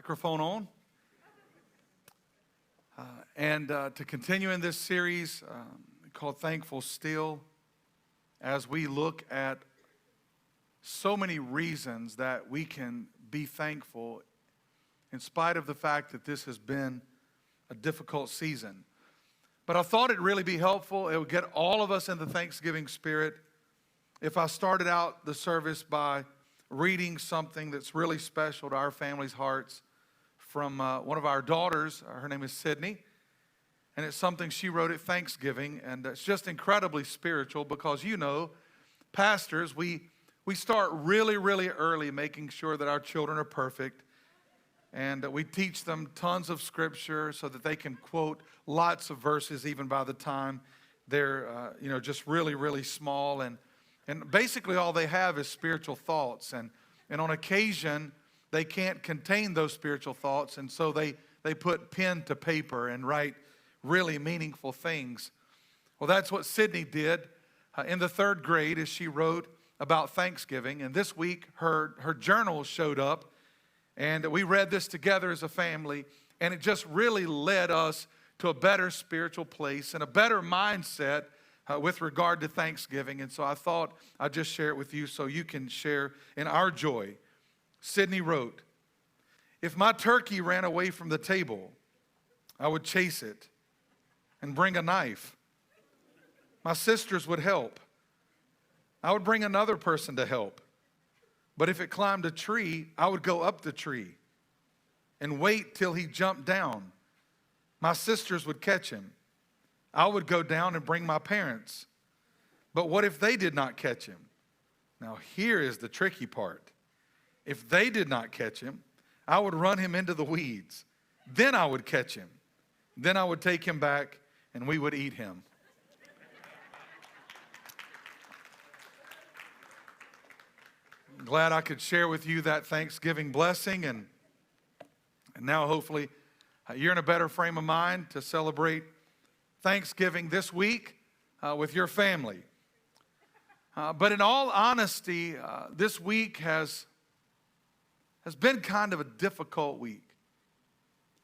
Microphone on. And to continue in this series called Thankful Still, as we look at so many reasons that we can be thankful in spite of the fact that this has been a difficult season. But I thought it'd really be helpful. It would get all of us in the Thanksgiving spirit if I started out the service by reading something that's really special to our family's hearts from one of our daughters. Her name is Sydney, and it's something she wrote at Thanksgiving, and it's just incredibly spiritual because, you know, pastors, we start really, really early making sure that our children are perfect, and we teach them tons of scripture so that they can quote lots of verses even by the time they're, just really, really small, and basically all they have is spiritual thoughts, and on occasion they can't contain those spiritual thoughts, and so they put pen to paper and write really meaningful things. Well, that's what Sydney did in the third grade as she wrote about Thanksgiving, and this week her journal showed up, and we read this together as a family, and it just really led us to a better spiritual place and a better mindset with regard to Thanksgiving. And so I thought I'd just share it with you so you can share in our joy. Sydney wrote, "If my turkey ran away from the table, I would chase it and bring a knife. My sisters would help. I would bring another person to help. But if it climbed a tree, I would go up the tree and wait till he jumped down. My sisters would catch him. I would go down and bring my parents. But what if they did not catch him?" Now here is the tricky part. If they did not catch him, I would run him into the weeds. Then I would catch him. Then I would take him back and we would eat him. I'm glad I could share with you that Thanksgiving blessing, and now hopefully you're in a better frame of mind to celebrate Thanksgiving this week with your family. But in all honesty, this week has been kind of a difficult week.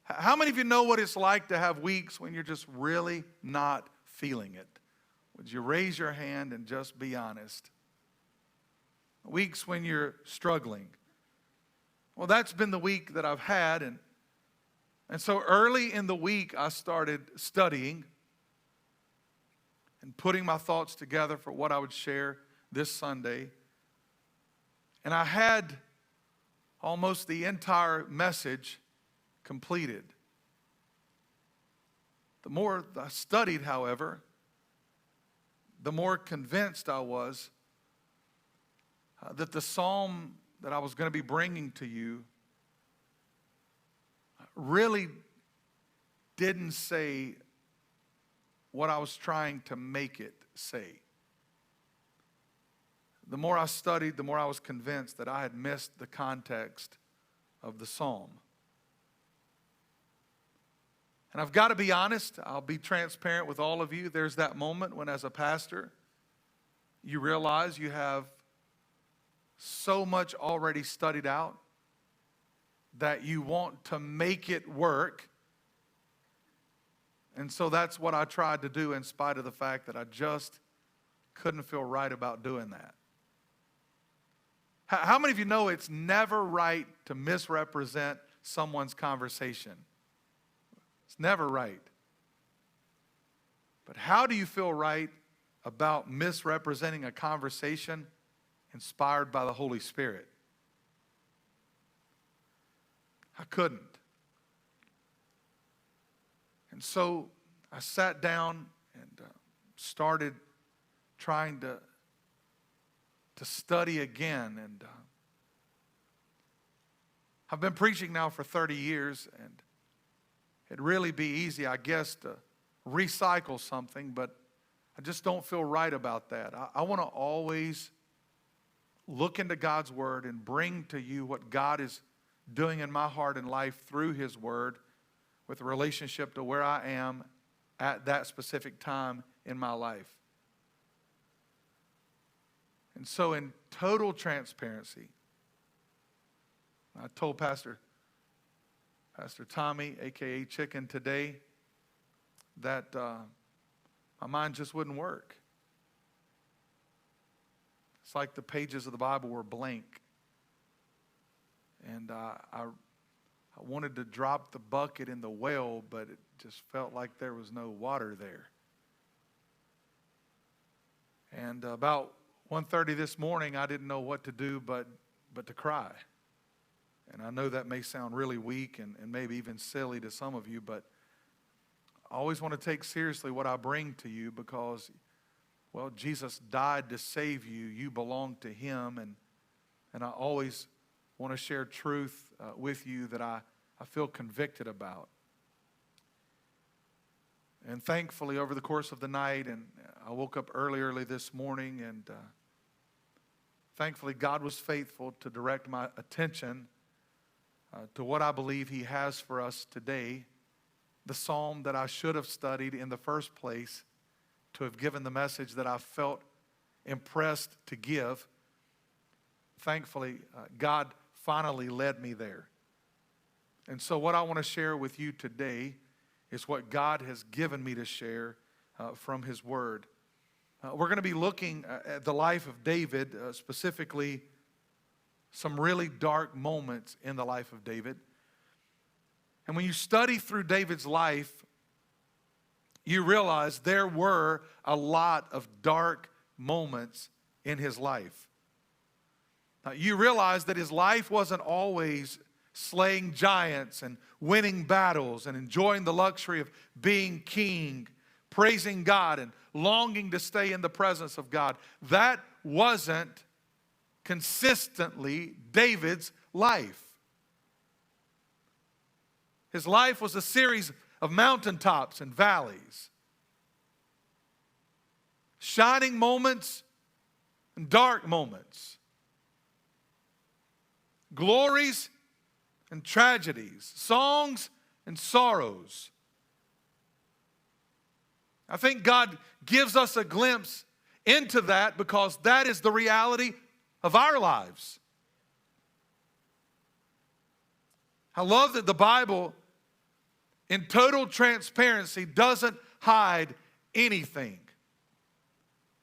How many of you know what it's like to have weeks when you're just really not feeling it? Would you raise your hand and just be honest? Weeks when you're struggling. Well, that's been the week that I've had, and so early in the week I started studying and putting my thoughts together for what I would share this Sunday. And I had almost the entire message completed. The more I studied, however, the more convinced I was that the psalm that I was going to be bringing to you really didn't say what I was trying to make it say. The more I studied, the more I was convinced that I had missed the context of the psalm. And I've got to be honest, I'll be transparent with all of you. There's that moment when, as a pastor, you realize you have so much already studied out that you want to make it work. And so that's what I tried to do in spite of the fact that I just couldn't feel right about doing that. How many of you know it's never right to misrepresent someone's conversation? It's never right. But how do you feel right about misrepresenting a conversation inspired by the Holy Spirit? I couldn't. And so I sat down and started trying to study again. And I've been preaching now for 30 years, and it'd really be easy, I guess, to recycle something, but I just don't feel right about that. I want to always look into God's Word and bring to you what God is doing in my heart and life through His Word with a relationship to where I am at that specific time in my life. And so in total transparency, I told Pastor Pastor Tommy, a.k.a. Chicken, today that my mind just wouldn't work. It's like the pages of the Bible were blank. And I wanted to drop the bucket in the well, but it just felt like there was no water there. And about 1:30 this morning, I didn't know what to do but to cry. And I know that may sound really weak and maybe even silly to some of you, but I always want to take seriously what I bring to you because, well, Jesus died to save you. You belong to Him. And I always want to share truth with you that I feel convicted about. And thankfully, over the course of the night, and I woke up early this morning, and thankfully God was faithful to direct my attention to what I believe He has for us today, the psalm that I should have studied in the first place to have given the message that I felt impressed to give. Thankfully, God finally led me there. And so what I want to share with you today is what God has given me to share from His Word. We're going to be looking at the life of David, specifically some really dark moments in the life of David. And when you study through David's life, you realize there were a lot of dark moments in his life. Now, you realize that his life wasn't always slaying giants and winning battles and enjoying the luxury of being king, praising God and longing to stay in the presence of God. That wasn't consistently David's life. His life was a series of mountaintops and valleys, shining moments and dark moments, glories and tragedies, songs and sorrows. I think God gives us a glimpse into that because that is the reality of our lives. I love that the Bible, in total transparency, doesn't hide anything.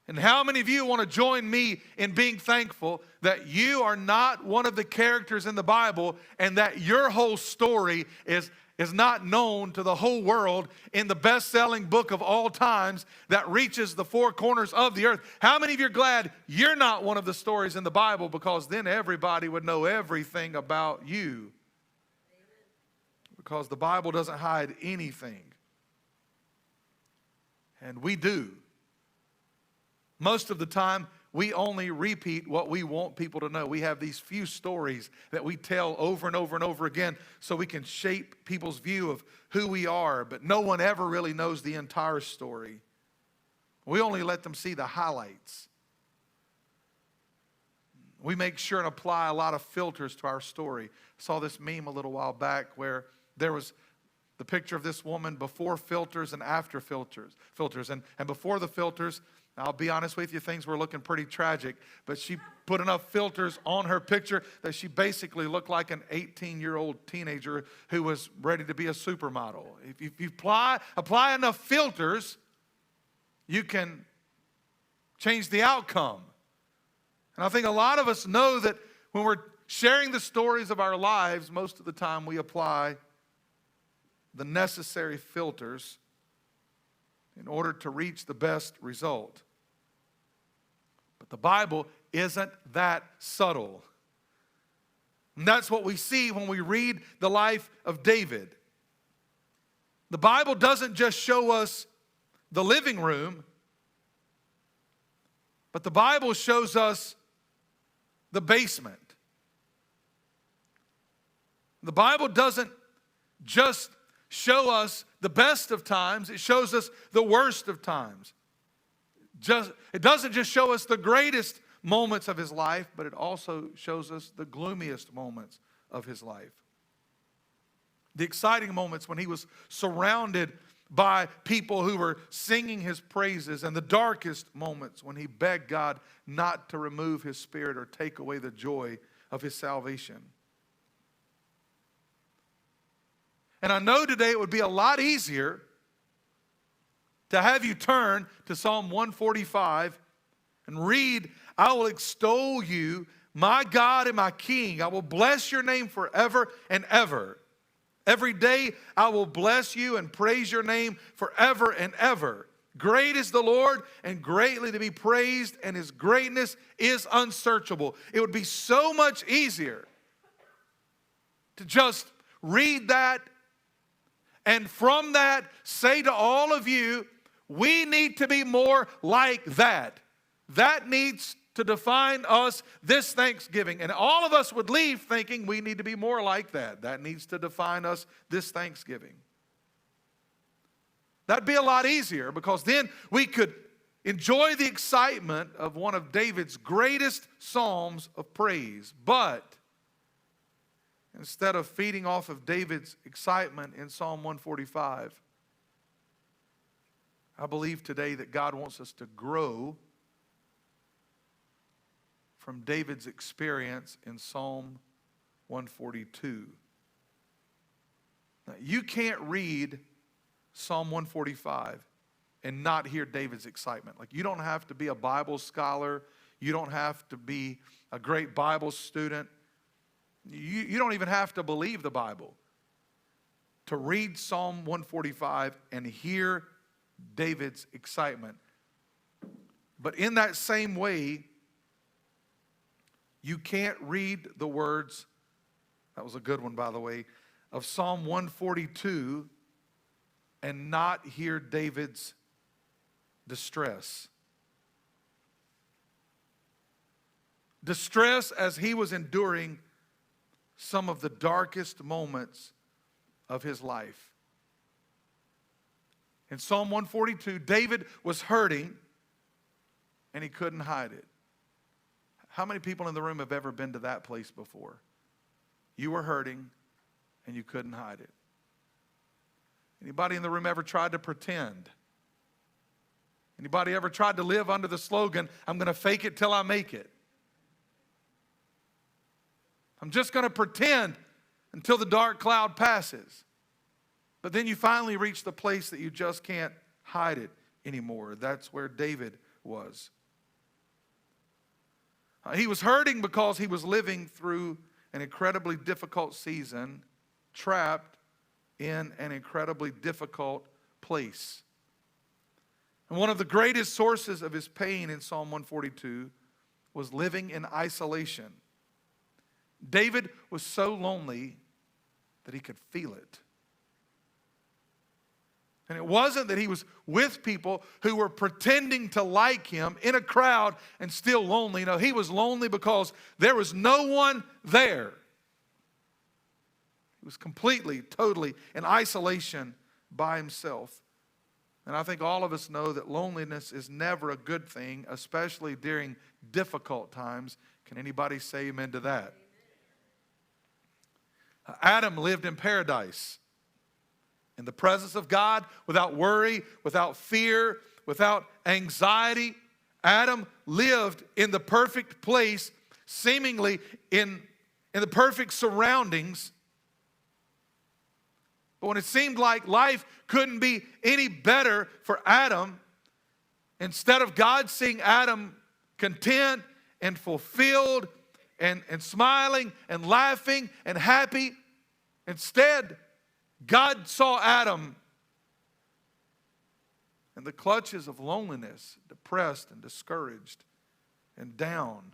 And how many of you want to join me in being thankful that you are not one of the characters in the Bible and that your whole story is not known to the whole world in the best-selling book of all times that reaches the four corners of the earth? How many of you are glad you're not one of the stories in the Bible, because then everybody would know everything about you? Because the Bible doesn't hide anything. And we do. Most of the time, we only repeat what we want people to know. We have these few stories that we tell over and over and over again so we can shape people's view of who we are, but no one ever really knows the entire story. We only let them see the highlights. We make sure and apply a lot of filters to our story. I saw this meme a little while back where there was the picture of this woman before filters and after filters. And before the filters, I'll be honest with you, things were looking pretty tragic, but she put enough filters on her picture that she basically looked like an 18-year-old teenager who was ready to be a supermodel. If you apply enough filters, you can change the outcome. And I think a lot of us know that when we're sharing the stories of our lives, most of the time we apply the necessary filters in order to reach the best result. But the Bible isn't that subtle. And that's what we see when we read the life of David. The Bible doesn't just show us the living room, but the Bible shows us the basement. The Bible doesn't just show us the best of times, it shows us the worst of times. It doesn't just show us the greatest moments of his life, but it also shows us the gloomiest moments of his life. The exciting moments when he was surrounded by people who were singing his praises, and the darkest moments when he begged God not to remove his spirit or take away the joy of his salvation. And I know today it would be a lot easier to have you turn to Psalm 145 and read, I will extol you, my God and my King. I will bless your name forever and ever. Every day I will bless you and praise your name forever and ever. Great is the Lord and greatly to be praised, and his greatness is unsearchable. It would be so much easier to just read that, and from that say to all of you, we need to be more like that. That needs to define us this Thanksgiving. And all of us would leave thinking we need to be more like that. That needs to define us this Thanksgiving. That'd be a lot easier, because then we could enjoy the excitement of one of David's greatest psalms of praise. But instead of feeding off of David's excitement in Psalm 145, I believe today that God wants us to grow from David's experience in Psalm 142. Now, you can't read Psalm 145 and not hear David's excitement. Like, you don't have to be a Bible scholar. You don't have to be a great Bible student. You don't even have to believe the Bible to read Psalm 145 and hear David's excitement. But in that same way, you can't read the words, that was a good one, by the way, of Psalm 142 and not hear David's distress. Distress as he was enduring some of the darkest moments of his life. In Psalm 142, David was hurting and he couldn't hide it. How many people in the room have ever been to that place before? You were hurting and you couldn't hide it. Anybody in the room ever tried to pretend? Anybody ever tried to live under the slogan, I'm going to fake it till I make it? I'm just going to pretend until the dark cloud passes. But then you finally reach the place that you just can't hide it anymore. That's where David was. He was hurting because he was living through an incredibly difficult season, trapped in an incredibly difficult place. And one of the greatest sources of his pain in Psalm 142 was living in isolation. David was so lonely that he could feel it. And it wasn't that he was with people who were pretending to like him in a crowd and still lonely. No, he was lonely because there was no one there. He was completely, totally in isolation by himself. And I think all of us know that loneliness is never a good thing, especially during difficult times. Can anybody say amen to that? Adam lived in paradise, in the presence of God, without worry, without fear, without anxiety. Adam lived in the perfect place, seemingly in the perfect surroundings. But when it seemed like life couldn't be any better for Adam, instead of God seeing Adam content and fulfilled and smiling and laughing and happy, instead, God saw Adam in the clutches of loneliness, depressed and discouraged and down.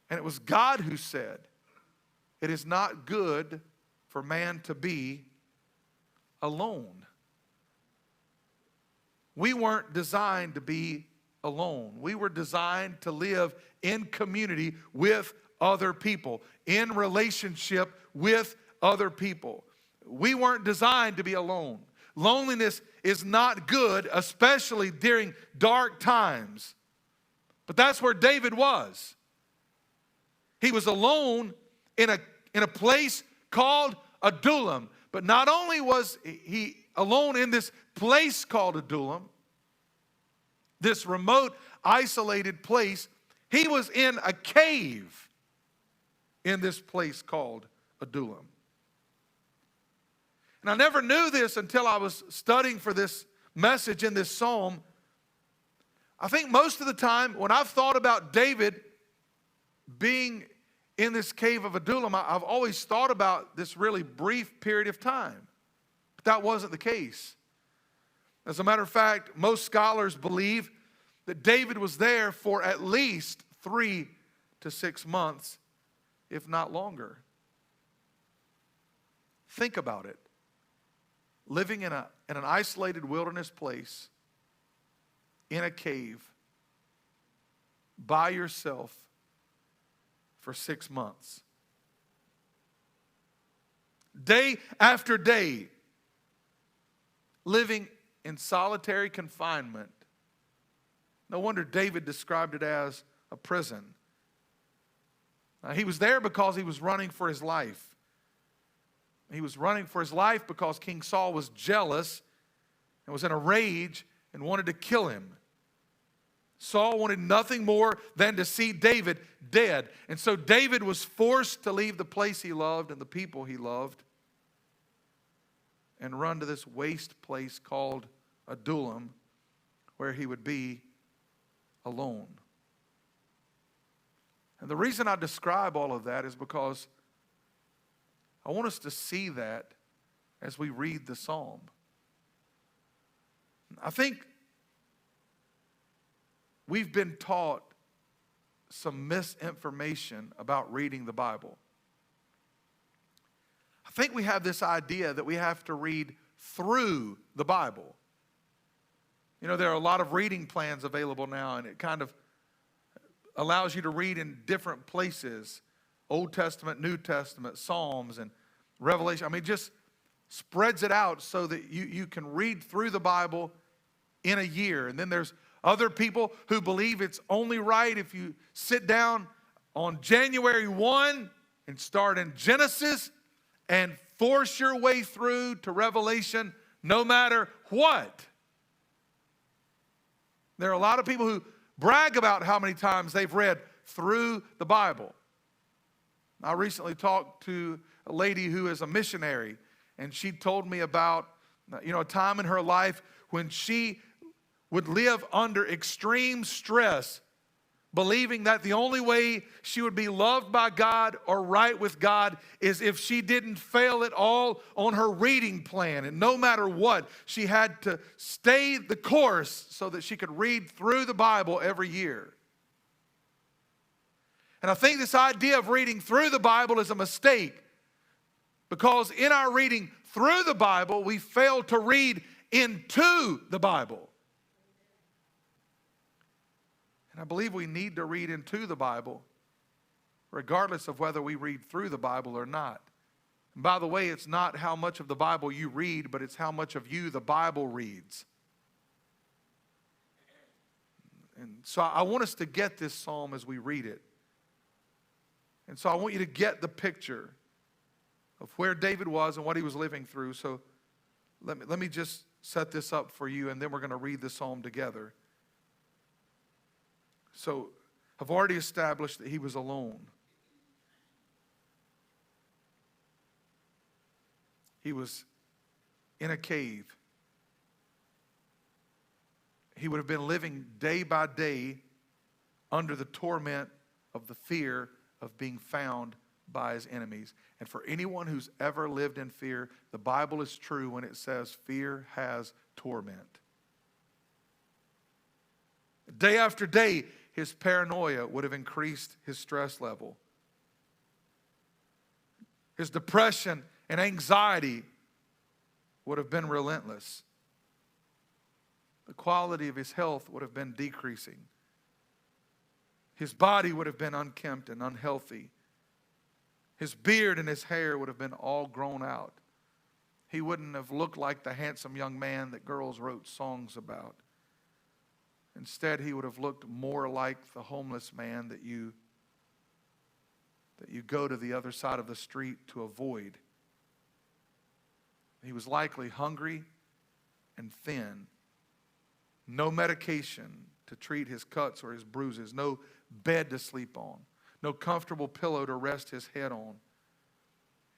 And it was God who said, it is not good for man to be alone. We weren't designed to be alone. We were designed to live in community with other people, in relationship with other people. We weren't designed to be alone. Loneliness is not good, especially during dark times. But that's where David was. He was alone in a place called Adullam. But not only was he alone in this place called Adullam, this remote, isolated place, he was in a cave in this place called Adullam. And I never knew this until I was studying for this message in this psalm. I think most of the time when I've thought about David being in this cave of Adullam, I've always thought about this really brief period of time. But that wasn't the case. As a matter of fact, most scholars believe that David was there for at least 3 to 6 months, if not longer. Think about it. Living in an isolated wilderness place, in a cave, by yourself for 6 months. Day after day, living in solitary confinement. No wonder David described it as a prison. He was there because he was running for his life. He was running for his life because King Saul was jealous and was in a rage and wanted to kill him. Saul wanted nothing more than to see David dead. And so David was forced to leave the place he loved and the people he loved and run to this waste place called Adullam, where he would be alone. And the reason I describe all of that is because I want us to see that as we read the psalm. I think we've been taught some misinformation about reading the Bible. I think we have this idea that we have to read through the Bible. You know, there are a lot of reading plans available now, and it kind of allows you to read in different places. Old Testament, New Testament, Psalms, and Revelation. I mean, just spreads it out so that you can read through the Bible in a year. And then there's other people who believe it's only right if you sit down on January 1 and start in Genesis and force your way through to Revelation no matter what. There are a lot of people who brag about how many times they've read through the Bible. I recently talked to a lady who is a missionary, and she told me about, a time in her life when she would live under extreme stress, believing that the only way she would be loved by God or right with God is if she didn't fail at all on her reading plan. And no matter what, she had to stay the course so that she could read through the Bible every year. And I think this idea of reading through the Bible is a mistake, because in our reading through the Bible, we fail to read into the Bible. And I believe we need to read into the Bible, regardless of whether we read through the Bible or not. And by the way, it's not how much of the Bible you read, but it's how much of you the Bible reads. And so I want us to get this psalm as we read it. And so I want you to get the picture of where David was and what he was living through. So let me just set this up for you, and then we're going to read the psalm together. So I've already established that he was alone. He was in a cave. He would have been living day by day under the torment of the fear of being found by his enemies. And for anyone who's ever lived in fear, the Bible is true when it says fear has torment. Day after day, his paranoia would have increased his stress level. His depression and anxiety would have been relentless. The quality of his health would have been decreasing. His body would have been unkempt and unhealthy. His beard and his hair would have been all grown out. He wouldn't have looked like the handsome young man that girls wrote songs about. Instead, he would have looked more like the homeless man that you go to the other side of the street to avoid. He was likely hungry and thin. No medication to treat his cuts or his bruises. No bed to sleep on. No comfortable pillow to rest his head on.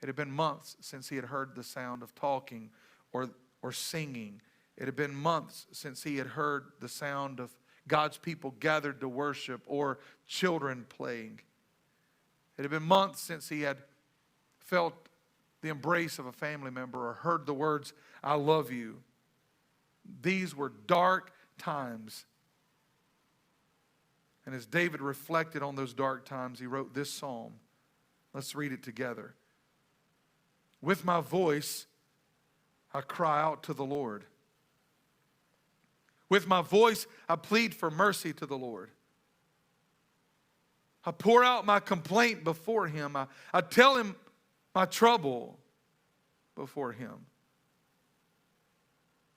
It had been months since he had heard the sound of talking or singing. It had been months since he had heard the sound of God's people gathered to worship or children playing. It had been months since he had felt the embrace of a family member or heard the words, "I love you." These were dark times. And as David reflected on those dark times, he wrote this psalm. Let's read it together. With my voice, I cry out to the Lord. With my voice, I plead for mercy to the Lord. I pour out my complaint before him. I tell him my trouble before him.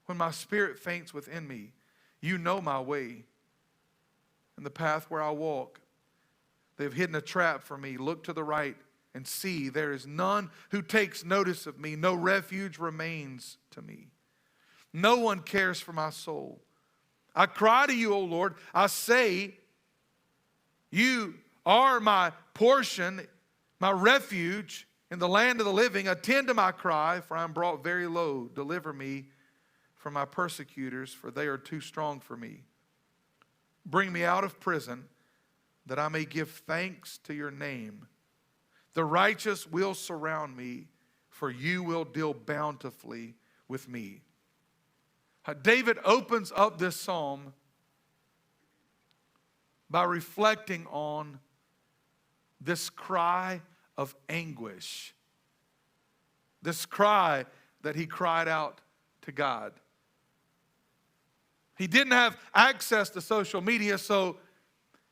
When my spirit faints within me, you know my way and the path where I walk. They have hidden a trap for me. Look to the right and see, there is none who takes notice of me. No refuge remains to me. No one cares for my soul. I cry to you, O Lord. I say, you are my portion, my refuge in the land of the living. Attend to my cry, for I am brought very low. Deliver me from my persecutors, for they are too strong for me. Bring me out of prison, that I may give thanks to your name. The righteous will surround me, for you will deal bountifully with me. David opens up this psalm by reflecting on this cry of anguish. This cry that he cried out to God. He didn't have access to social media, so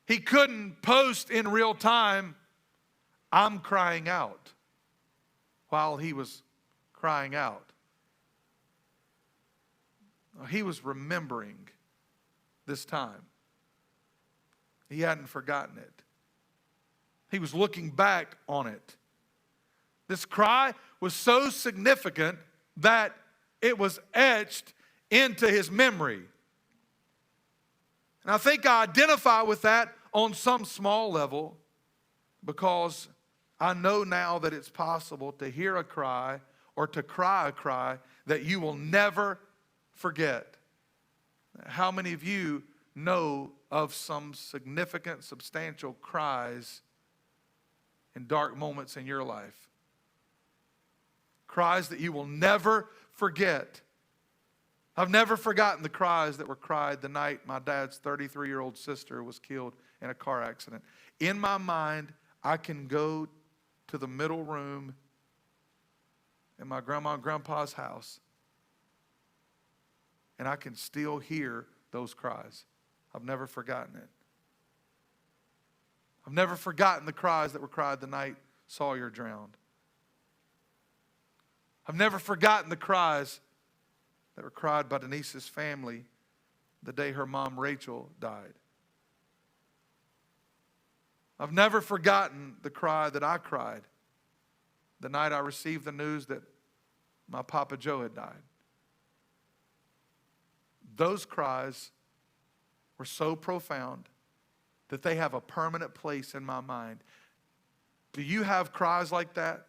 he couldn't post in real time, "I'm crying out," while he was crying out. He was remembering this time. He hadn't forgotten it. He was looking back on it. This cry was so significant that it was etched into his memory. And I think I identify with that on some small level, because I know now that it's possible to hear a cry or to cry a cry that you will never forget. How many of you know of some significant, substantial cries in dark moments in your life? Cries that you will never forget. I've never forgotten the cries that were cried the night my dad's 33-year-old sister was killed in a car accident. In my mind, I can go to the middle room in my grandma and grandpa's house, and I can still hear those cries. I've never forgotten it. I've never forgotten the cries that were cried the night Sawyer drowned. I've never forgotten the cries that were cried by Denise's family the day her mom Rachel died. I've never forgotten the cry that I cried the night I received the news that my Papa Joe had died. Those cries were so profound that they have a permanent place in my mind. Do you have cries like that?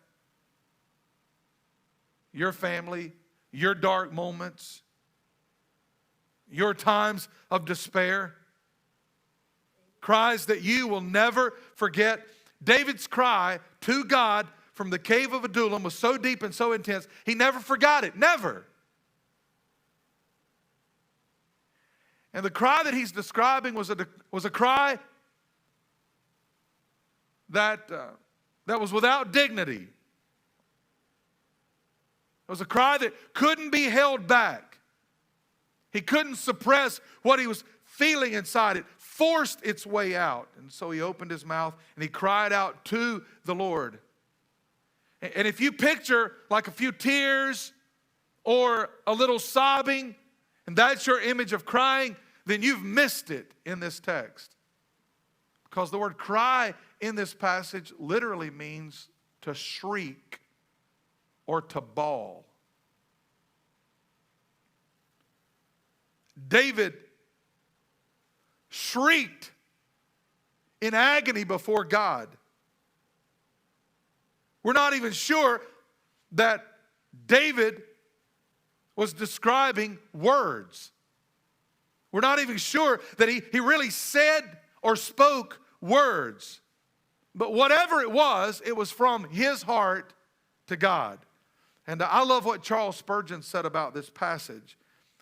Your family, your dark moments, your times of despair, cries that you will never forget. David's cry to God from the cave of Adullam was so deep and so intense, he never forgot it, never. And the cry that he's describing was a cry that was without dignity. It was a cry that couldn't be held back. He couldn't suppress what he was feeling inside. It forced its way out. And so he opened his mouth and he cried out to the Lord. And if you picture like a few tears or a little sobbing, and that's your image of crying, then you've missed it in this text. Because the word cry in this passage literally means to shriek or to bawl. David shrieked in agony before God. We're not even sure that David was describing words. We're not even sure that he really said or spoke words. But whatever it was from his heart to God. And I love what Charles Spurgeon said about this passage.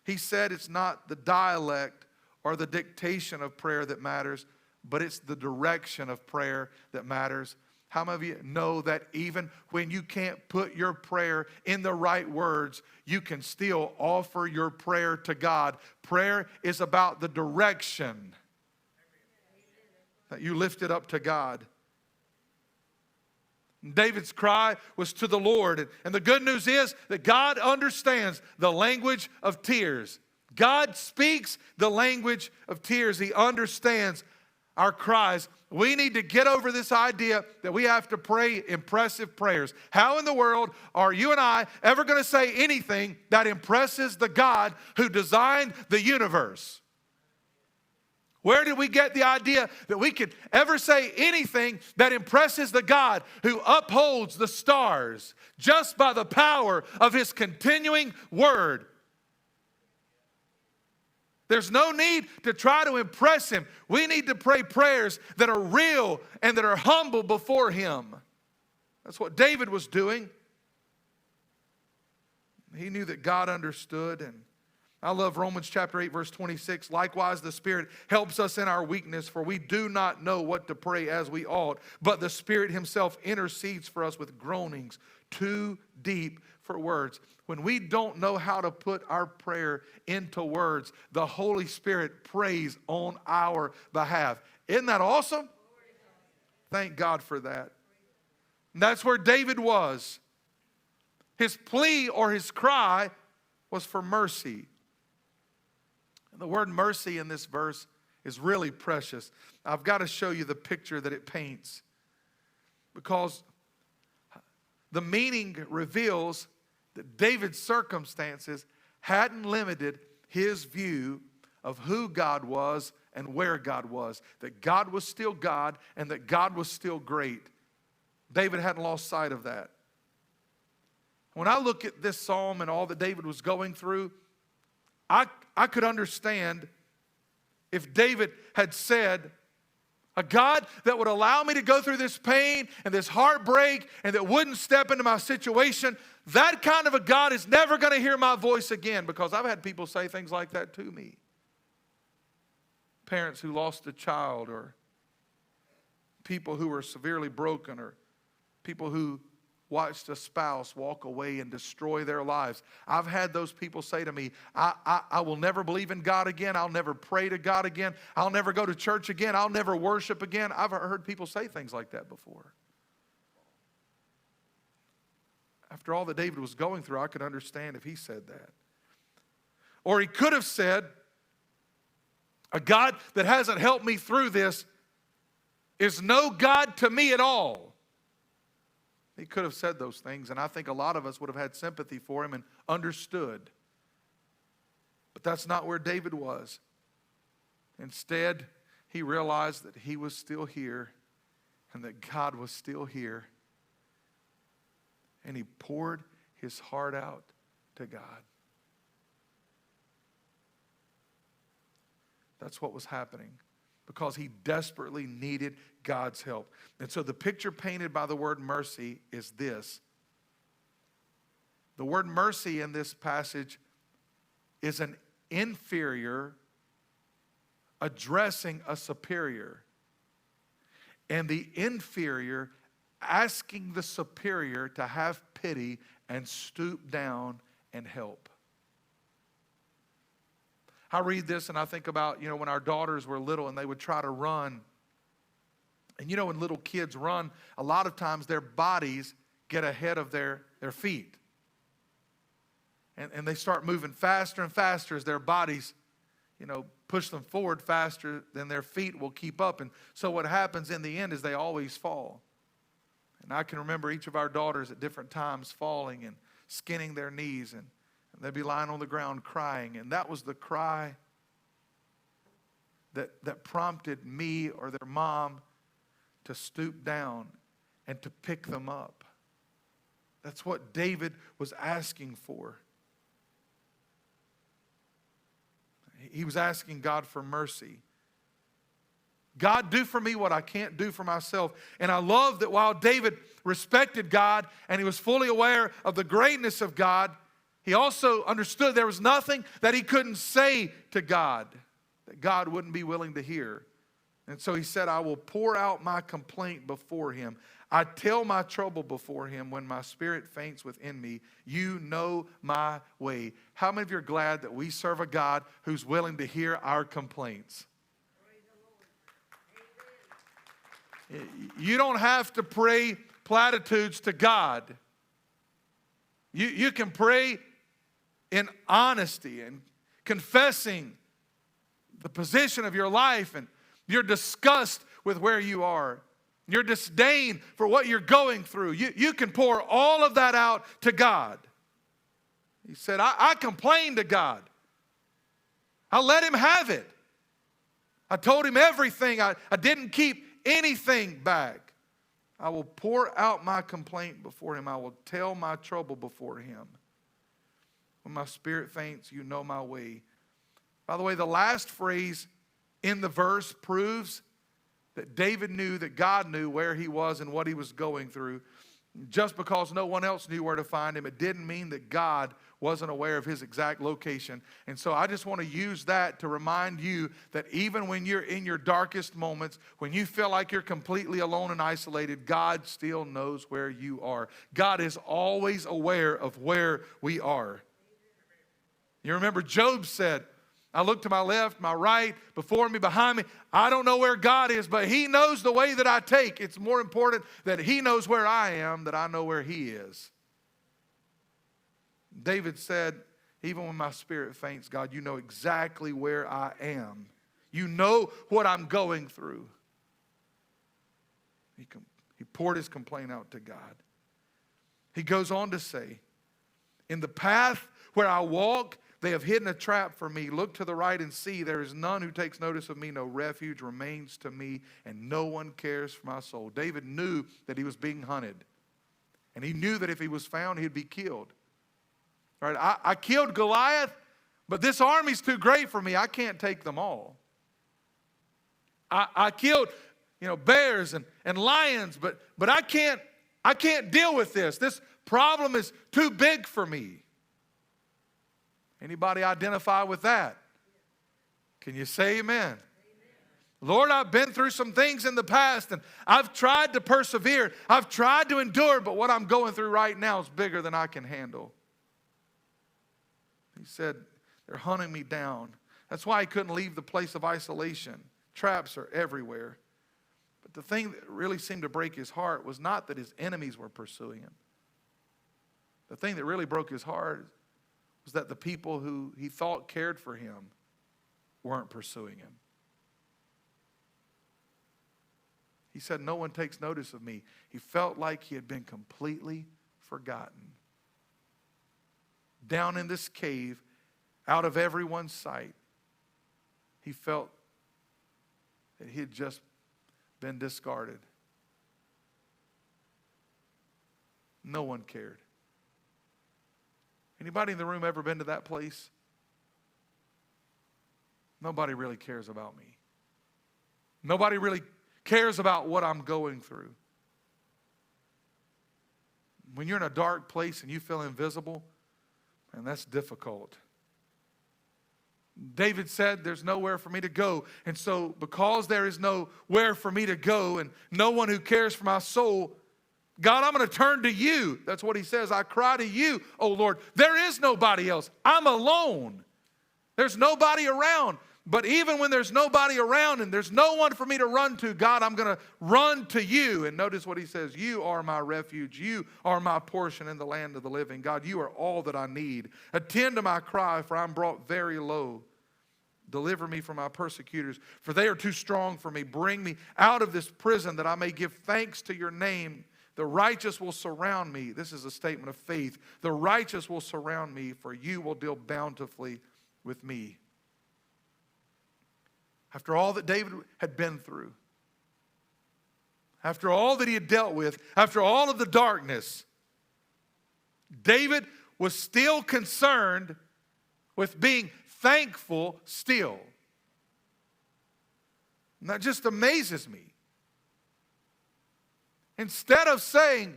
He said it's not the dialect or the dictation of prayer that matters, but it's the direction of prayer that matters. How many of you know that even when you can't put your prayer in the right words, you can still offer your prayer to God? Prayer is about the direction that you lift it up to God. David's cry was to the Lord. And the good news is that God understands the language of tears. God speaks the language of tears. He understands our cries. We need to get over this idea that we have to pray impressive prayers. How in the world are you and I ever going to say anything that impresses the God who designed the universe? Where did we get the idea that we could ever say anything that impresses the God who upholds the stars just by the power of His continuing word? There's no need to try to impress Him. We need to pray prayers that are real and that are humble before Him. That's what David was doing. He knew that God understood. And I love Romans chapter 8, verse 26. Likewise, the Spirit helps us in our weakness, for we do not know what to pray as we ought, but the Spirit Himself intercedes for us with groanings too deep for words. When we don't know how to put our prayer into words, the Holy Spirit prays on our behalf. Isn't that awesome? Thank God for that. And that's where David was. His plea or his cry was for mercy. And the word mercy in this verse is really precious. I've got to show you the picture that it paints, because the meaning reveals that David's circumstances hadn't limited his view of who God was and where God was. That God was still God and that God was still great. David hadn't lost sight of that. When I look at this psalm and all that David was going through, I could understand if David had said, a God that would allow me to go through this pain and this heartbreak and that wouldn't step into my situation, that kind of a God is never going to hear my voice again. Because I've had people say things like that to me. Parents who lost a child, or people who were severely broken, or people who watched a spouse walk away and destroy their lives. I've had those people say to me, I will never believe in God again. I'll never pray to God again. I'll never go to church again. I'll never worship again. I've heard people say things like that before. After all that David was going through, I could understand if he said that. Or he could have said, a God that hasn't helped me through this is no God to me at all. He could have said those things, and I think a lot of us would have had sympathy for him and understood. But that's not where David was. Instead, he realized that he was still here and that God was still here. And he poured his heart out to God. That's what was happening, because he desperately needed God's help. And so the picture painted by the word mercy is this. The word mercy in this passage is an inferior addressing a superior, and the inferior asking the superior to have pity and stoop down and help. I read this and I think about, when our daughters were little and they would try to run. And when little kids run, a lot of times their bodies get ahead of their feet. And they start moving faster and faster as their bodies, push them forward faster than their feet will keep up. And so what happens in the end is they always fall. And I can remember each of our daughters at different times falling and skinning their knees, and they'd be lying on the ground crying. And that was the cry that prompted me or their mom to stoop down and to pick them up. That's what David was asking for. He was asking God for mercy. God, do for me what I can't do for myself. And I love that while David respected God and he was fully aware of the greatness of God, he also understood there was nothing that he couldn't say to God that God wouldn't be willing to hear. And so he said, I will pour out my complaint before him. I tell my trouble before him when my spirit faints within me. You know my way. How many of you are glad that we serve a God who's willing to hear our complaints? You don't have to pray platitudes to God. You can pray in honesty and confessing the position of your life and your disgust with where you are, your disdain for what you're going through. You can pour all of that out to God. He said, I complained to God. I let him have it. I told him everything. I didn't keep anything back. I will pour out my complaint before him. I will tell my trouble before him. When my spirit faints, you know my way. By the way, the last phrase in the verse proves that David knew that God knew where he was and what he was going through. Just because no one else knew where to find him, it didn't mean that God wasn't aware of his exact location. And so I just want to use that to remind you that even when you're in your darkest moments, when you feel like you're completely alone and isolated, God still knows where you are. God is always aware of where we are. You remember Job said, I look to my left, my right, before me, behind me. I don't know where God is, but he knows the way that I take. It's more important that he knows where I am than I know where he is. David said, even when my spirit faints, God, you know exactly where I am. You know what I'm going through. He poured his complaint out to God. He goes on to say, in the path where I walk, they have hidden a trap for me. Look to the right and see. There is none who takes notice of me. No refuge remains to me, and no one cares for my soul. David knew that he was being hunted. And he knew that if he was found, he'd be killed. All right, I killed Goliath, but this army's too great for me. I can't take them all. I killed, bears and lions, but I can't deal with this. This problem is too big for me. Anybody identify with that? Can you say amen? Amen? Lord, I've been through some things in the past and I've tried to persevere. I've tried to endure, but what I'm going through right now is bigger than I can handle. He said, they're hunting me down. That's why he couldn't leave the place of isolation. Traps are everywhere. But the thing that really seemed to break his heart was not that his enemies were pursuing him. The thing that really broke his heart was that the people who he thought cared for him weren't pursuing him. He said, no one takes notice of me. He felt like he had been completely forgotten. Down in this cave, out of everyone's sight, he felt that he had just been discarded. No one cared. Anybody in the room ever been to that place? Nobody really cares about me. Nobody really cares about what I'm going through. When you're in a dark place and you feel invisible, and that's difficult. David said, there's nowhere for me to go. And so because there is nowhere for me to go and no one who cares for my soul, God, I'm going to turn to you. That's what he says. I cry to you, oh Lord. There is nobody else. I'm alone. There's nobody around. But even when there's nobody around and there's no one for me to run to, God, I'm going to run to you. And notice what he says. You are my refuge. You are my portion in the land of the living. God, you are all that I need. Attend to my cry, for I'm brought very low. Deliver me from my persecutors, for they are too strong for me. Bring me out of this prison that I may give thanks to your name. The righteous will surround me. This is a statement of faith. The righteous will surround me, for you will deal bountifully with me. After all that David had been through, after all that he had dealt with, after all of the darkness, David was still concerned with being thankful still. And that just amazes me. Instead of saying,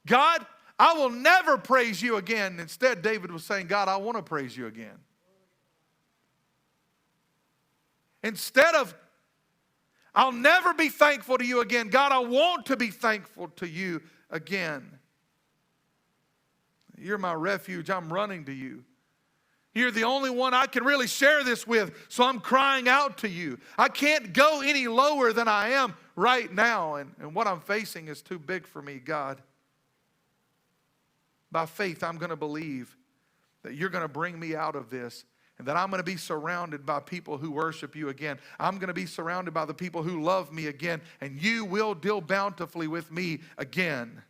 God, I will never praise you again. Instead, David was saying, God, I want to praise you again. Instead of, I'll never be thankful to you again. God, I want to be thankful to you again. You're my refuge. I'm running to you. You're the only one I can really share this with, so I'm crying out to you. I can't go any lower than I am right now, and what I'm facing is too big for me, God. By faith, I'm going to believe that you're going to bring me out of this, and that I'm going to be surrounded by people who worship you again. I'm going to be surrounded by the people who love me again, and you will deal bountifully with me again.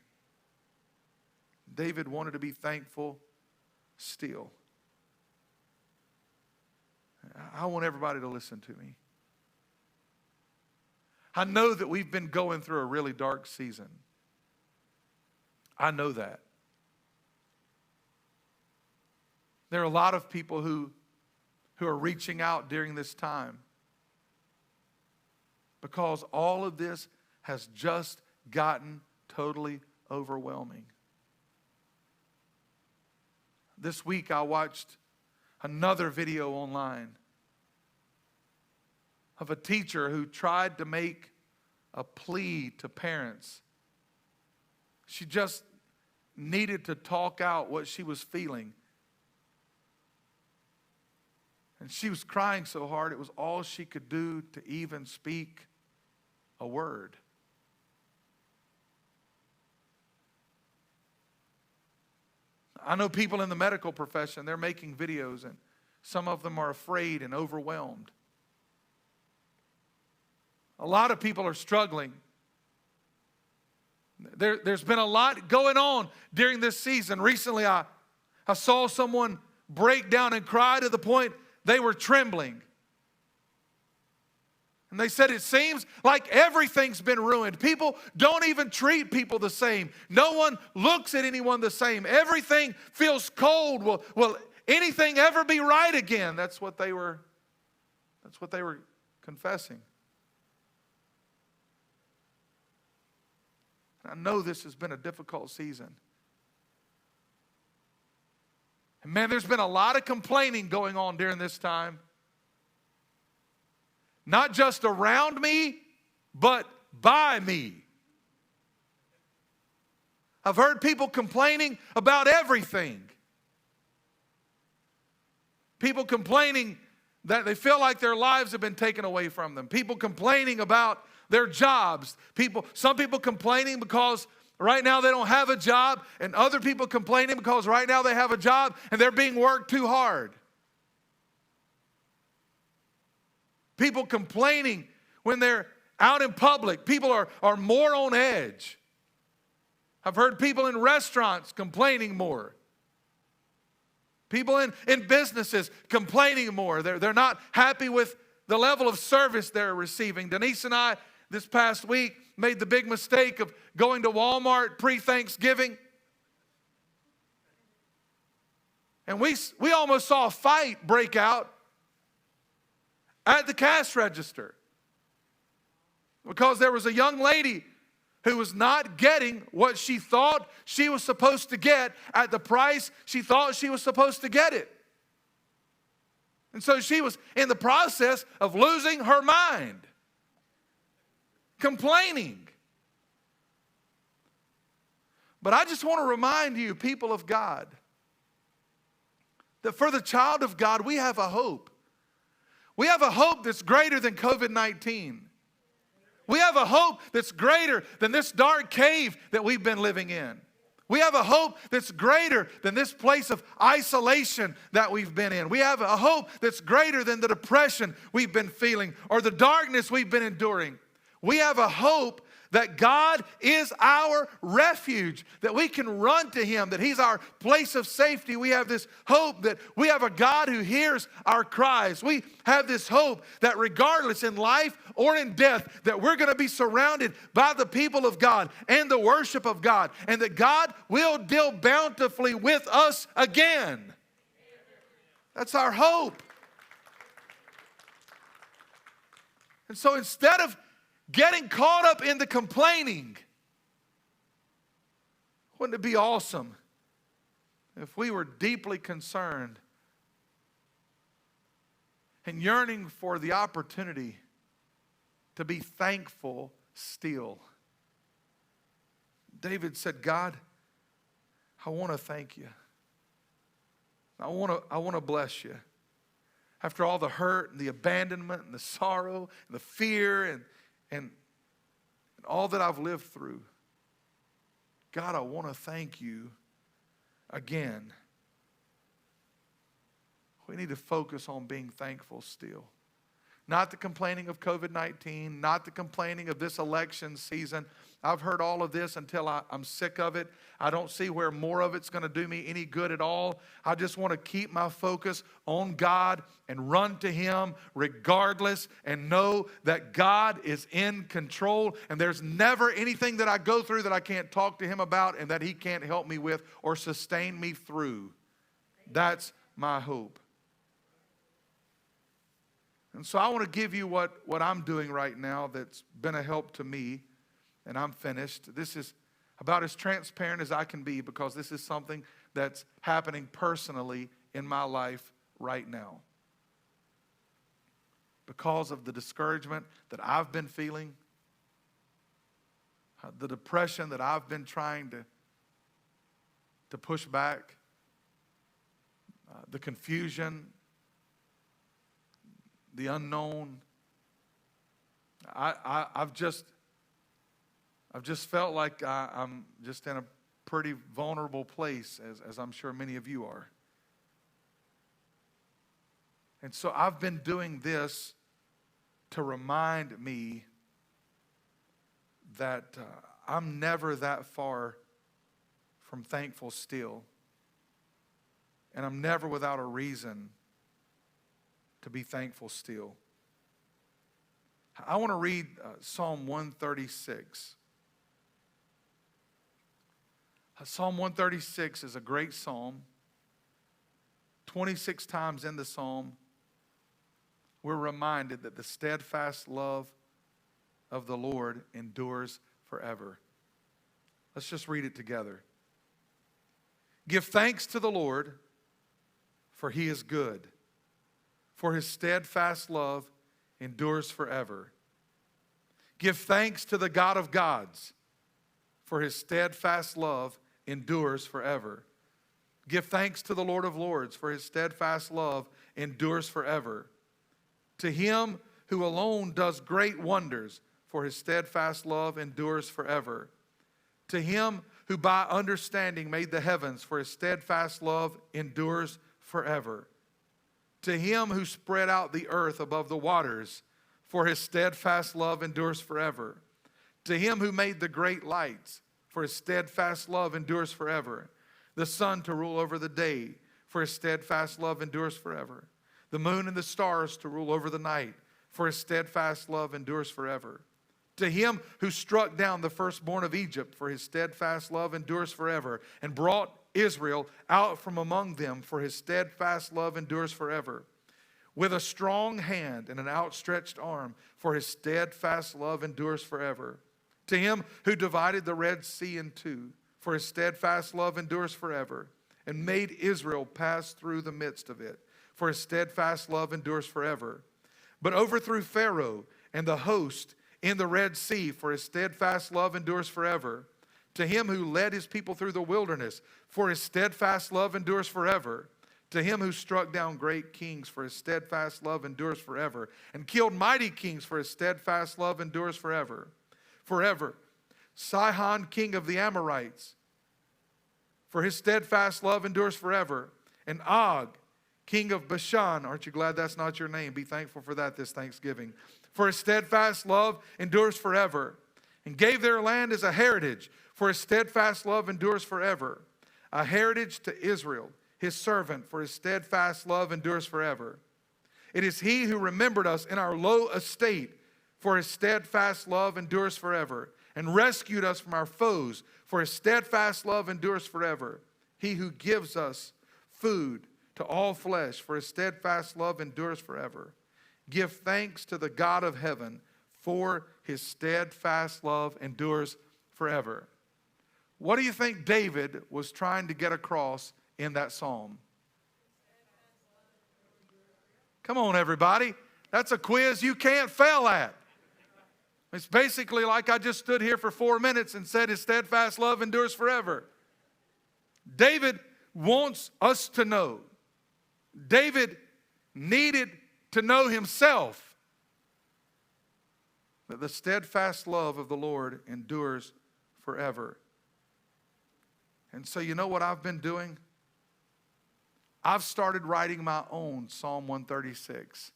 David wanted to be thankful still. I want everybody to listen to me. I know that we've been going through a really dark season. I know that. There are a lot of people who are reaching out during this time because all of this has just gotten totally overwhelming. This week I watched another video online of a teacher who tried to make a plea to parents. She just needed to talk out what she was feeling. And she was crying so hard, it was all she could do to even speak a word. I know people in the medical profession, they're making videos, and some of them are afraid and overwhelmed. A lot of people are struggling. There's been a lot going on during this season. Recently, I saw someone break down and cry to the point they were trembling. And they said, it seems like everything's been ruined. People don't even treat people the same. No one looks at anyone the same. Everything feels cold. Will anything ever be right again? That's what they were confessing. I know this has been a difficult season. And man, there's been a lot of complaining going on during this time. Not just around me, but by me. I've heard people complaining about everything. People complaining that they feel like their lives have been taken away from them. People complaining about their jobs. Some people complaining because right now they don't have a job, and other people complaining because right now they have a job and they're being worked too hard. People complaining when they're out in public. People are more on edge. I've heard people in restaurants complaining more. People in businesses complaining more. They're not happy with the level of service they're receiving. Denise and I, this past week, made the big mistake of going to Walmart pre-Thanksgiving. And we almost saw a fight break out at the cash register because there was a young lady who was not getting what she thought she was supposed to get at the price she thought she was supposed to get it. And so she was in the process of losing her mind, complaining. But I just want to remind you, people of God, that for the child of God, we have a hope. We have a hope that's greater than COVID-19. We have a hope that's greater than this dark cave that we've been living in. We have a hope that's greater than this place of isolation that we've been in. We have a hope that's greater than the depression we've been feeling or the darkness we've been enduring. We have a hope that God is our refuge, that we can run to Him, that He's our place of safety. We have this hope that we have a God who hears our cries. We have this hope that regardless in life or in death, that we're going to be surrounded by the people of God and the worship of God, and that God will deal bountifully with us again. That's our hope. And so instead of getting caught up in the complaining, wouldn't it be awesome if we were deeply concerned and yearning for the opportunity to be thankful still? David said, God, I want to thank you. I want to bless you. After all the hurt and the abandonment and the sorrow and the fear and all that I've lived through, God, I want to thank you again. We need to focus on being thankful still. Not the complaining of COVID-19, not the complaining of this election season. I've heard all of this until I'm sick of it. I don't see where more of it's going to do me any good at all. I just want to keep my focus on God and run to Him regardless, and know that God is in control, and there's never anything that I go through that I can't talk to Him about and that He can't help me with or sustain me through. That's my hope. And so I want to give you what I'm doing right now that's been a help to me, and I'm finished. This is about as transparent as I can be, because this is something that's happening personally in my life right now. Because of the discouragement that I've been feeling, the depression that I've been trying to push back, the confusion, the unknown. I've just felt like I'm just in a pretty vulnerable place, as I'm sure many of you are. And so I've been doing this to remind me that I'm never that far from thankful still. And I'm never without a reason to be thankful still. I want to read Psalm 136. Psalm 136 is a great psalm. 26 times in the psalm, we're reminded that the steadfast love of the Lord endures forever. Let's just read it together. Give thanks to the Lord, for He is good, for His steadfast love endures forever. Give thanks to the God of gods, for His steadfast love endures forever. Give thanks to the Lord of lords, for His steadfast love endures forever. To Him who alone does great wonders, for His steadfast love endures forever. To Him who by understanding made the heavens, for His steadfast love endures forever. To Him who spread out the earth above the waters, for His steadfast love endures forever. To Him who made the great lights, for His steadfast love endures forever. The sun to rule over the day, for His steadfast love endures forever. The moon and the stars to rule over the night, for His steadfast love endures forever. To Him who struck down the firstborn of Egypt, for His steadfast love endures forever, and brought Israel out from among them, for His steadfast love endures forever. With a strong hand and an outstretched arm, for His steadfast love endures forever. To Him who divided the Red Sea in two, for His steadfast love endures forever, and made Israel pass through the midst of it, for His steadfast love endures forever. But overthrew Pharaoh and the host in the Red Sea, for His steadfast love endures forever. To Him who led His people through the wilderness, for His steadfast love endures forever. To Him who struck down great kings, for His steadfast love endures forever, and killed mighty kings, for His steadfast love endures forever. Forever. Sihon, king of the Amorites, for His steadfast love endures forever. And Og, king of Bashan, aren't you glad that's not your name? Be thankful for that this Thanksgiving. For His steadfast love endures forever. and gave their land as a heritage, for his steadfast love endures forever. A heritage to Israel, his servant, for his steadfast love endures forever. It is he who remembered us in our low estate, for his steadfast love endures forever, and rescued us from our foes, for his steadfast love endures forever. He who gives us food to all flesh, for his steadfast love endures forever. Give thanks to the God of heaven, for his steadfast love endures forever. What do you think David was trying to get across in that psalm? Come on, everybody. That's a quiz you can't fail at. It's basically like I just stood here for 4 minutes and said his steadfast love endures forever. David wants us to know. David needed to know himself that the steadfast love of the Lord endures forever. And so you know what I've been doing? I've started writing my own Psalm 136.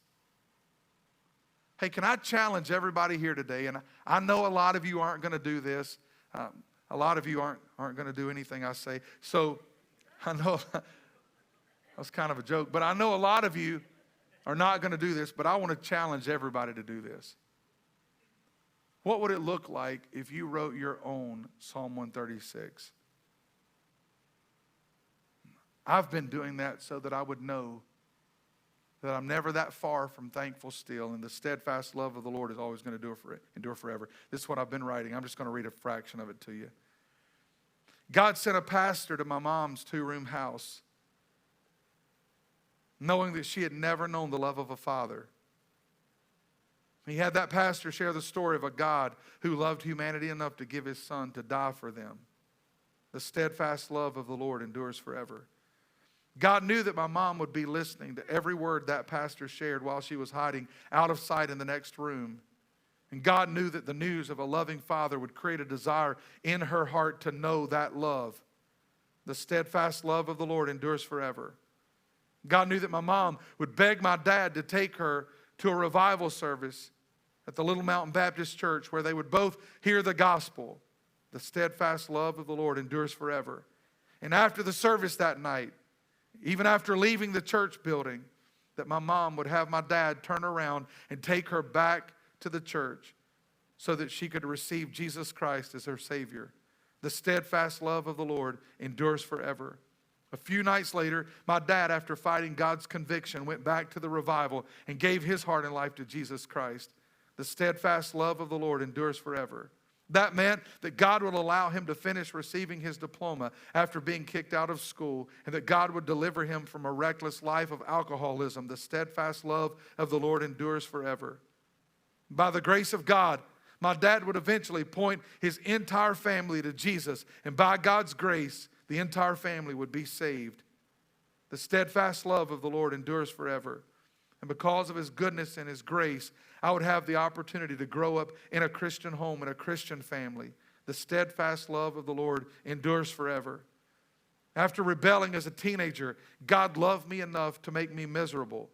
Hey, can I challenge everybody here today? And I know a lot of you aren't going to do this. A lot of you aren't going to do anything I say. So I know that's kind of a joke, but I know a lot of you are not going to do this, but I want to challenge everybody to do this. What would it look like if you wrote your own Psalm 136? I've been doing that so that I would know that I'm never that far from thankful still, and the steadfast love of the Lord is always going to endure forever. This is what I've been writing. I'm just going to read a fraction of it to you. God sent a pastor to my mom's 2-room house, knowing that she had never known the love of a father. He had that pastor share the story of a God who loved humanity enough to give his son to die for them. The steadfast love of the Lord endures forever. God knew that my mom would be listening to every word that pastor shared while she was hiding out of sight in the next room. And God knew that the news of a loving father would create a desire in her heart to know that love. The steadfast love of the Lord endures forever. God knew that my mom would beg my dad to take her to a revival service at the Little Mountain Baptist Church where they would both hear the gospel. The steadfast love of the Lord endures forever. And after the service that night, even after leaving the church building, that my mom would have my dad turn around and take her back to the church so that she could receive Jesus Christ as her Savior. The steadfast love of the Lord endures forever. A few nights later, my dad, after fighting God's conviction, went back to the revival and gave his heart and life to Jesus Christ. The steadfast love of the Lord endures forever. That meant that God would allow him to finish receiving his diploma after being kicked out of school, and that God would deliver him from a reckless life of alcoholism. The steadfast love of the Lord endures forever. By the grace of God, my dad would eventually point his entire family to Jesus, and by God's grace, the entire family would be saved. The steadfast love of the Lord endures forever. And because of his goodness and his grace, I would have the opportunity to grow up in a Christian home, in a Christian family. The steadfast love of the Lord endures forever. After rebelling as a teenager, God loved me enough to make me miserable.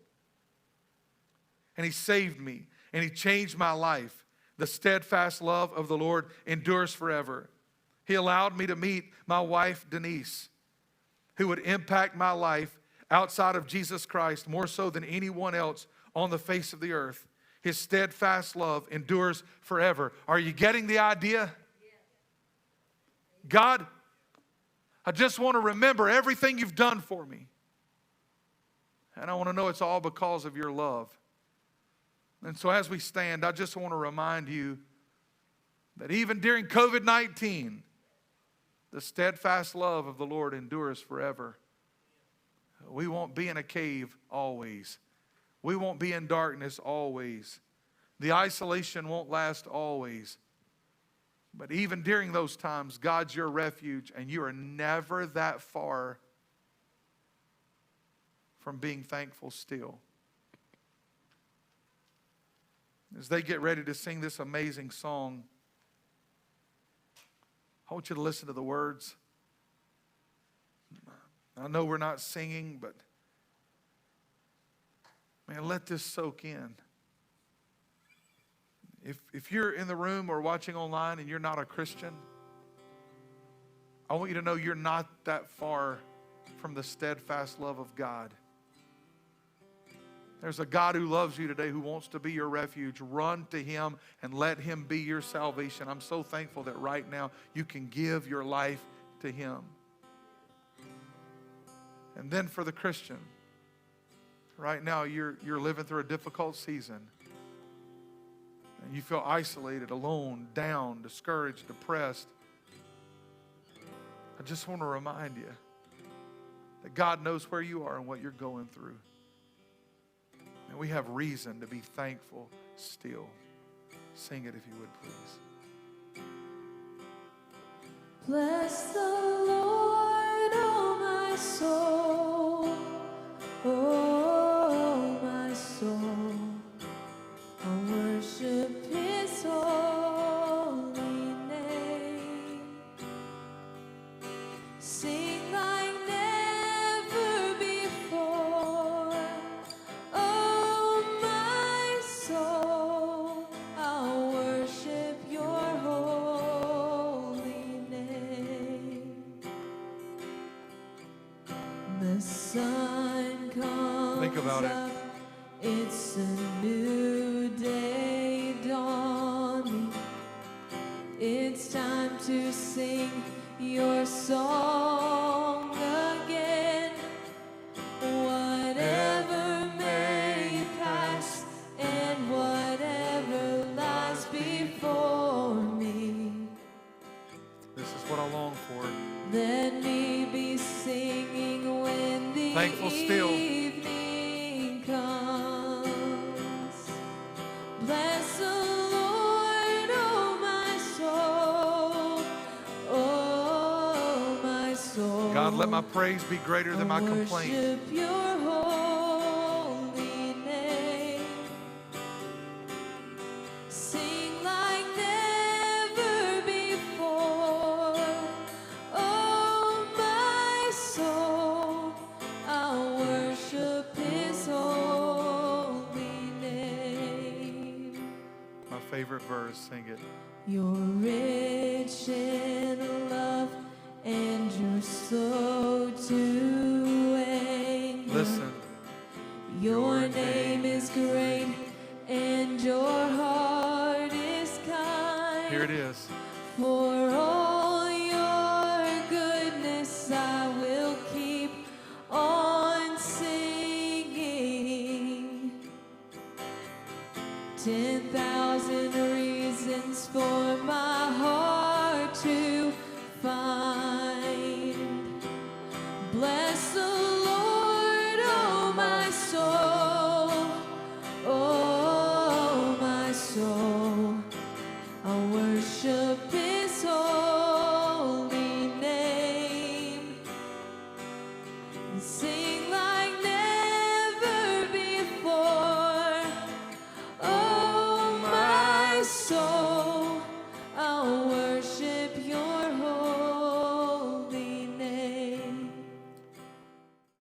And he saved me, and he changed my life. The steadfast love of the Lord endures forever. He allowed me to meet my wife, Denise, who would impact my life outside of Jesus Christ more so than anyone else on the face of the earth. His steadfast love endures forever. Are you getting the idea? God, I just want to remember everything you've done for me. And I want to know it's all because of your love. And so as we stand, I just want to remind you that even during COVID-19, the steadfast love of the Lord endures forever. We won't be in a cave always. We won't be in darkness always. The isolation won't last always. But even during those times, God's your refuge, and you are never that far from being thankful still. As they get ready to sing this amazing song, I want you to listen to the words. I know we're not singing, but man, let this soak in. If you're in the room or watching online and you're not a Christian, I want you to know you're not that far from the steadfast love of God. There's a God who loves you today, who wants to be your refuge. Run to Him and let Him be your salvation. I'm so thankful that right now you can give your life to Him. And then for the Christian, right now you're living through a difficult season. And you feel isolated, alone, down, discouraged, depressed. I just want to remind you that God knows where you are and what you're going through. And we have reason to be thankful still. Sing it if you would, please. Bless the Lord, oh my soul, oh my soul. I worship His holy name. Sing like never before, oh my soul. I'll worship your holy name. The sun comes Think about it. up, it's a new day dawning. It's time to sing your song again. Whatever may pass and whatever lies before me, This is what I long for. let me be singing when the Thankful still. evening comes. Bless the Lord, oh my soul, oh my soul. God, let my praise be greater than my complaint. Worship your holy name. Sing like never before, oh my soul. I'll worship His holy name. My favorite verse, sing it. You're rich in love and you're slow to anger. Listen. Your name is great and your heart is kind. Here it is. For all your goodness I will keep on singing. 10,000 reasons for my heart to find. Bless the Lord, oh my soul, oh my soul. I worship His holy name. Sing